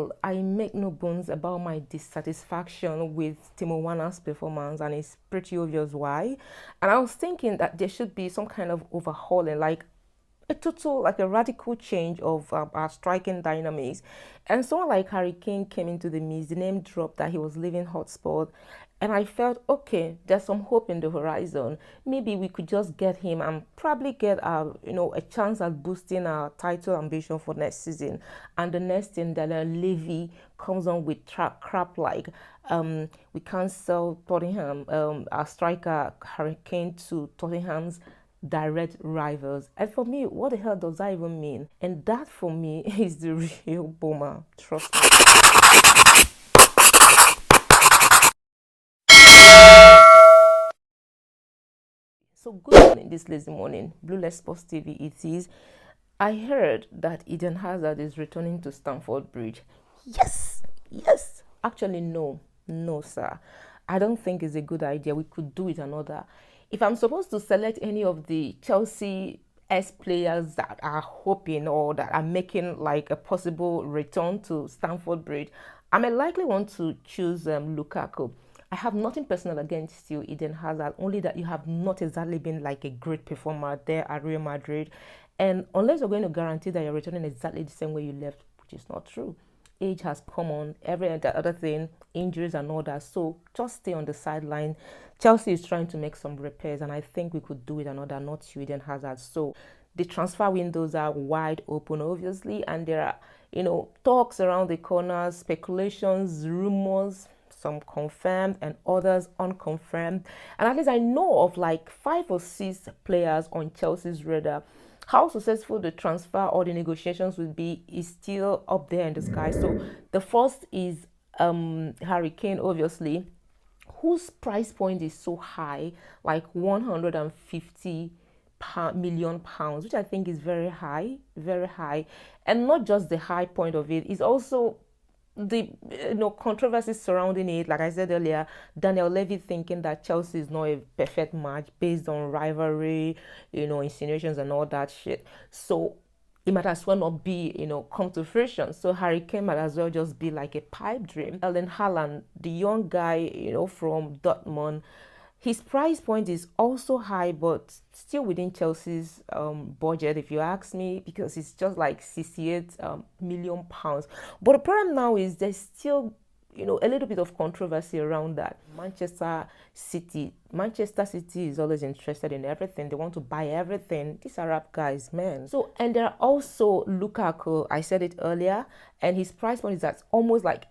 all, I make no bones about my dissatisfaction with Timo Werner's performance, and it's pretty obvious why. And I was thinking that there should be some kind of overhauling, like a total, like a radical change of our striking dynamics. And someone like Harry Kane came into the mix. The name dropped that he was leaving hotspot, and I felt okay. There's some hope in the horizon. Maybe we could just get him and probably get a chance at boosting our title ambition for next season. And the next thing that Levy comes on with crap like we can't sell Tottenham, our striker Harry Kane to Tottenham's direct rivals. And for me, what the hell does that even mean? And that for me is the real boomer. Trust me. So good morning, this lazy morning. Blue Less Sports TV it is. I heard that Eden Hazard is returning to Stamford Bridge. Yes, yes. Actually, no, sir. I don't think it's a good idea. We could do it another. If I'm supposed to select any of the Chelsea S players that are hoping or that are making like a possible return to Stamford Bridge, I may likely want to choose Lukaku. I have nothing personal against you, Eden Hazard, only that you have not exactly been like a great performer there at Real Madrid. And unless you're going to guarantee that you're returning exactly the same way you left, which is not true, age has come on, every other thing, injuries and all that. So just stay on the sideline. Chelsea is trying to make some repairs, and I think we could do it another, not you, Eden Hazard. So the transfer windows are wide open, obviously, and there are, talks around the corners, speculations, rumors, some confirmed and others unconfirmed. And at least I know of like 5 or 6 players on Chelsea's radar. How successful the transfer or the negotiations will be is still up there in the sky. So the first is Harry Kane, obviously, whose price point is so high, like 150 million pounds, which I think is very high, very high. And not just the high point of it, is also the controversies surrounding it. Like I said earlier, Daniel Levy thinking that Chelsea is not a perfect match based on rivalry, insinuations and all that shit. So it might as well not be, come to fruition. So Harry Kane might as well just be like a pipe dream. Erling Haarland, the young guy, from Dortmund, his price point is also high, but still within Chelsea's budget, if you ask me, because it's just like 68 million pounds. But the problem now is there's still, a little bit of controversy around that. Manchester City is always interested in everything. They want to buy everything. These Arab guys, man. So, and there are also Lukaku. I said it earlier, and his price point is that's almost like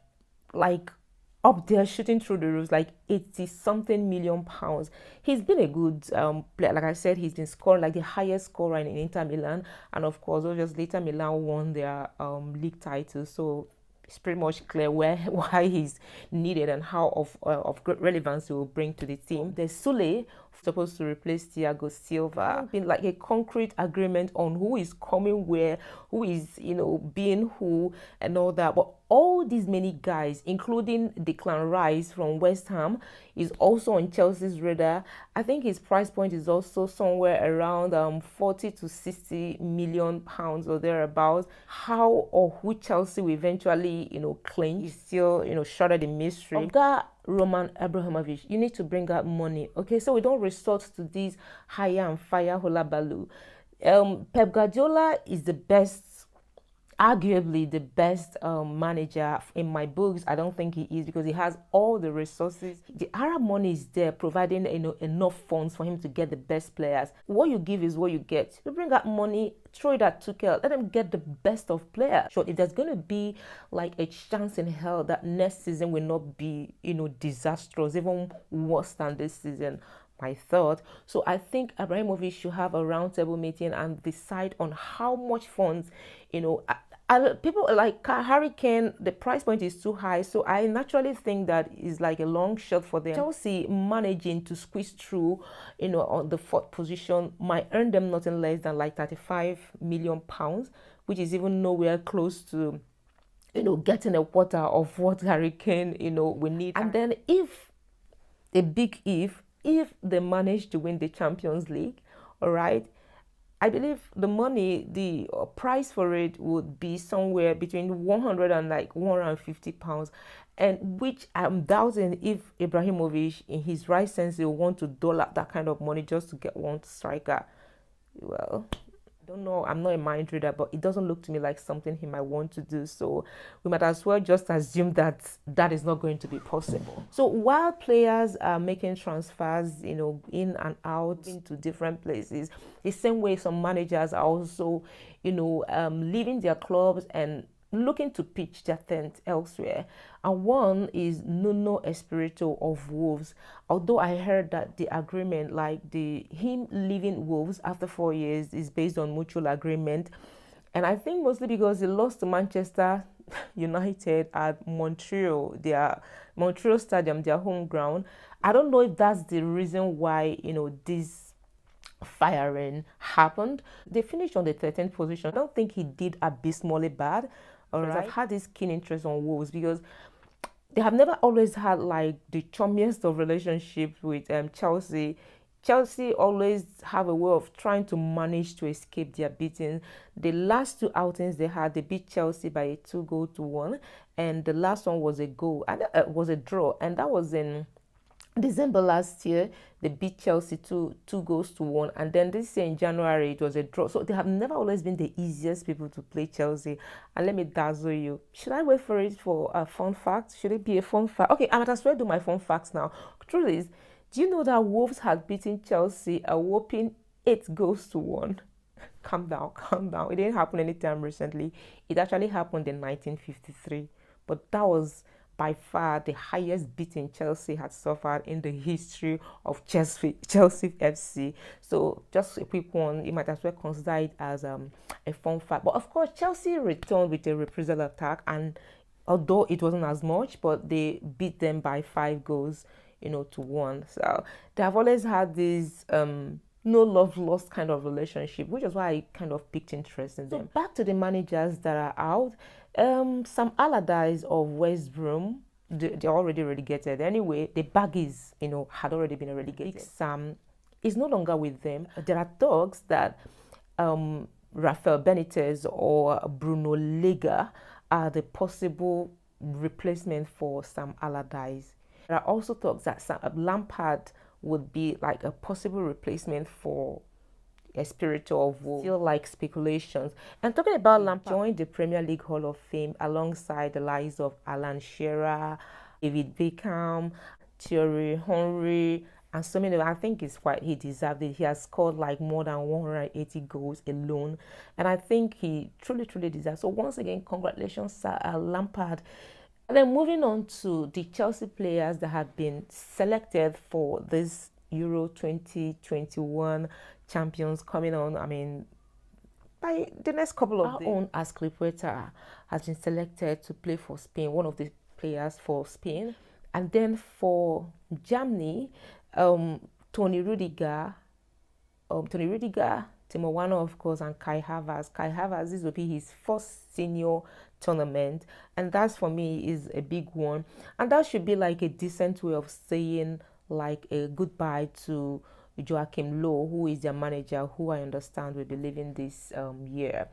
up there shooting through the roofs, like 80 something million pounds. He's been a good player. Like I said, he's been scoring like the highest scorer in Inter Milan, and of course obviously Inter Milan won their league title, so it's pretty much clear why he's needed and how of great relevance he will bring to the team. There's Sule, supposed to replace Thiago Silva. Been like a concrete agreement on who is coming where, who is being who and all that. But all these many guys, including Declan Rice from West Ham, is also on Chelsea's radar. I think his price point is also somewhere around 40 to 60 million pounds or thereabouts. How or who Chelsea will eventually, claim is still, shrouded in mystery. Oga Roman Abramovich, you need to bring out money, okay? So we don't resort to these hire and fire hula baloo. Pep Guardiola is the best, arguably the best manager in my books. I don't think he is, because he has all the resources. The Arab money is there, providing enough funds for him to get the best players. What you give is what you get. You bring out money, throw it at Tuchel, let them get the best of players. Sure, if there's going to be like a chance in hell that next season will not be disastrous, even worse than this season, my thought. So I think Abramovich should have a roundtable meeting and decide on how much funds, people like Harry Kane, the price point is too high. So I naturally think that is like a long shot for them. Chelsea managing to squeeze through, on the 4th position might earn them nothing less than like 35 million pounds, which is even nowhere close to, getting a quarter of what Harry Kane, we need. And then if they manage to win the Champions League, all right, I believe the money, the price for it would be somewhere between 100 and like £150, and which I'm doubting if Ibrahimovic, in his right sense, will want to dole out that kind of money just to get one striker. Well, don't know. I'm not a mind reader, but it doesn't look to me like something he might want to do. So we might as well just assume that that is not going to be possible. So while players are making transfers, in and out into different places, the same way some managers are also, leaving their clubs and looking to pitch their tent elsewhere. And one is Nuno Espirito of Wolves. Although I heard that the agreement, like him leaving Wolves after 4 years, is based on mutual agreement. And I think mostly because he lost to Manchester United at Montreal, their Montreal Stadium, their home ground. I don't know if that's the reason why, this firing happened. They finished on the 13th position. I don't think he did abysmally bad. All right. I've had this keen interest on Wolves because they have never always had like the chummiest of relationships with Chelsea. Chelsea always have a way of trying to manage to escape their beating. The last two outings they had, they beat Chelsea by a 2-1, and the last one was a goal and was a draw, and that was in December last year. They beat Chelsea 2-1, and then this year in January it was a draw. So they have never always been the easiest people to play Chelsea. And let me dazzle you. Should I wait for it for a fun fact? Should it be a fun fact? Okay, I might as well do my fun facts now. Truth is, do you know that Wolves had beaten Chelsea a whopping 8-1? Calm down, calm down. It didn't happen anytime recently. It actually happened in 1953, but that was by far the highest beating Chelsea had suffered in the history of Chelsea FC. So just a quick one, you might as well consider it as a fun fact. But of course, Chelsea returned with a reprisal attack, and although it wasn't as much, but they beat them by 5 goals, to 1. So they have always had this no love lost kind of relationship, which is why I kind of picked interest in them. So back to the managers that are out. Sam Allardyce of West Brom, they're already relegated. Anyway, the Baggies, had already been relegated. Sam is no longer with them. There are talks that Rafael Benitez or Bruno Lega are the possible replacement for Sam Allardyce. There are also talks that Lampard would be like a possible replacement for Espirito of Wolves. Still like speculations. And talking about Lampard, joined the Premier League Hall of Fame alongside the likes of Alan Shearer, David Beckham, Thierry Henry, and so many. I think it's quite he deserved it. He has scored like more than 180 goals alone, and I think he truly deserves. So once again, congratulations, Sir Lampard. And then moving on to the Chelsea players that have been selected for this Euro 2021 champions coming on. I mean, by the next couple of days. Our own Azpilicueta has been selected to play for Spain, one of the players for Spain. And then for Germany, Tony Rudiger, Timo Werner, of course, and Kai Havertz. Kai Havertz, this will be his first senior tournament, and that for me is a big one, and that should be like a decent way of saying like a goodbye to Joachim Low, who is their manager, who I understand will be leaving this year.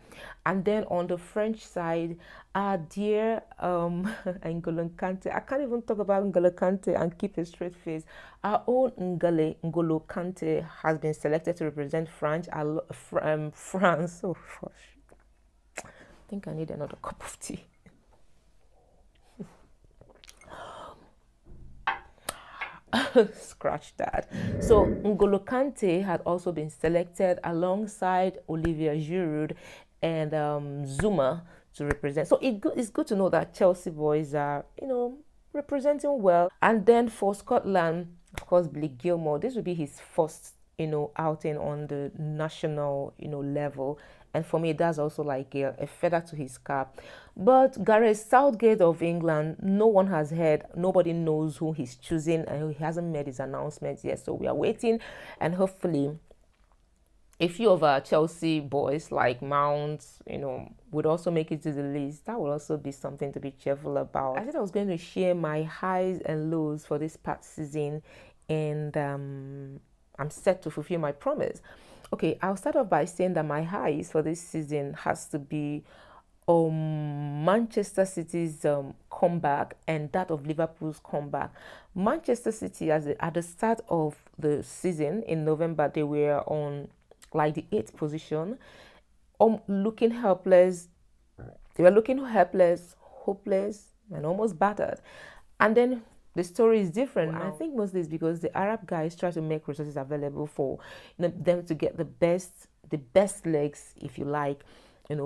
And then on the French side, our dear N'Golo Kante. I can't even talk about N'Golo Kante and keep a straight face. Our own N'Golo Kante has been selected to represent France. France. Oh gosh, I think I need another cup of tea. Scratch that. So N'Golo Kante had also been selected alongside Olivier Giroud and Zuma to represent. So it's good to know that Chelsea boys are, representing well. And then for Scotland, of course, Blake Gilmore. This will be his first, outing on the national, level. And for me, that's also like a feather to his cap. But Gareth Southgate of England, no one has heard, nobody knows who he's choosing, and he hasn't made his announcements yet. So we are waiting, and hopefully a few of our Chelsea boys like Mount, would also make it to the list. That would also be something to be cheerful about. I said I was going to share my highs and lows for this past season, and I'm set to fulfill my promise. Okay, I'll start off by saying that my highs for this season has to be Manchester City's comeback and that of Liverpool's comeback. Manchester City, at the start of the season in November, they were on like the eighth position, looking helpless. They were looking helpless, hopeless, and almost battered. And then the story is different. Wow. I think mostly it's because the Arab guys try to make resources available for them to get the best legs, if you like,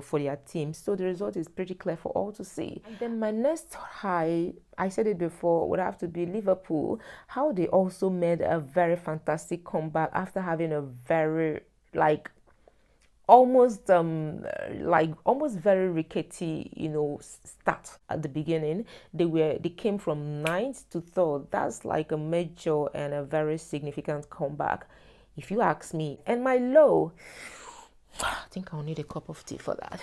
for their team. So the result is pretty clear for all to see. And then my next high, I said it before, would have to be Liverpool. How they also made a very fantastic comeback after having a very almost very rickety start at the beginning. They came from ninth to third. That's like a major and a very significant comeback, if you ask me. And my low, I think I'll need a cup of tea for that.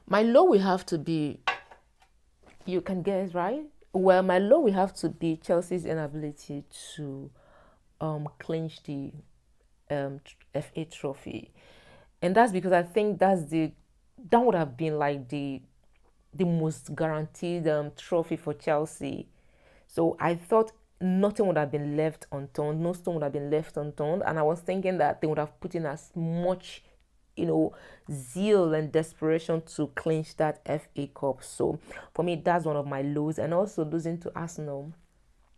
My low will have to be, you can guess, right? Well, my low will have to be Chelsea's inability to clinch the FA trophy, and that's because I think that would have been like the most guaranteed trophy for Chelsea. So I thought nothing would have been left unturned, no stone would have been left unturned, and I was thinking that they would have put in as much zeal and desperation to clinch that FA Cup. So for me, that's one of my lows, and also losing to Arsenal.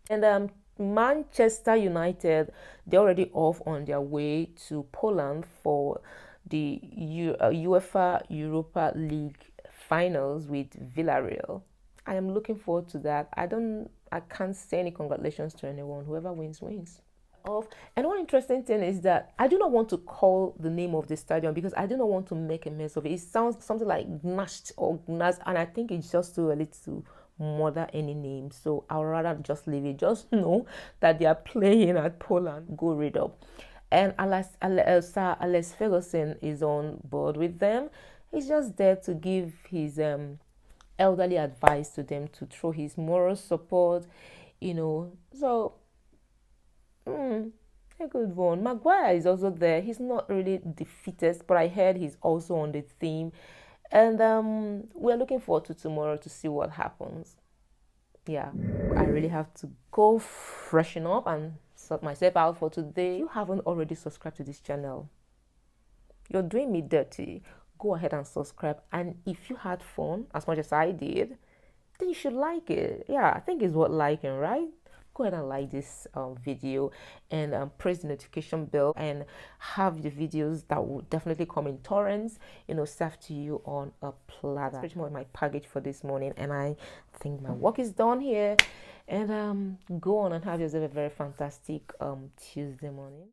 And Manchester United, they're already off on their way to Poland for the UEFA Europa League finals with Villarreal. I am looking forward to that. I can't say any congratulations to anyone. Whoever wins, wins. And one interesting thing is that I do not want to call the name of the stadium because I do not want to make a mess of it. It sounds something like Gnashed or Gnas, and I think it's just too early to murder any name. So I'll rather just leave it. Just know that they are playing at Poland. Go read up. And Sir Alex Ferguson is on board with them. He's just there to give his elderly advice to them, to throw his moral support, So a good one. Maguire is also there. He's not really the fittest, but I heard he's also on the team. And we're looking forward to tomorrow to see what happens. Yeah, I really have to go freshen up and sort myself out for today. If you haven't already subscribed to this channel, you're doing me dirty. Go ahead and subscribe. And if you had fun as much as I did, then you should like it. Yeah, I think it's worth liking, right? Go ahead and like this video and press the notification bell and have the videos that will definitely come in torrents, served to you on a platter. That's pretty much my package for this morning, and I think my work is done here. And go on and have yourself a very fantastic Tuesday morning.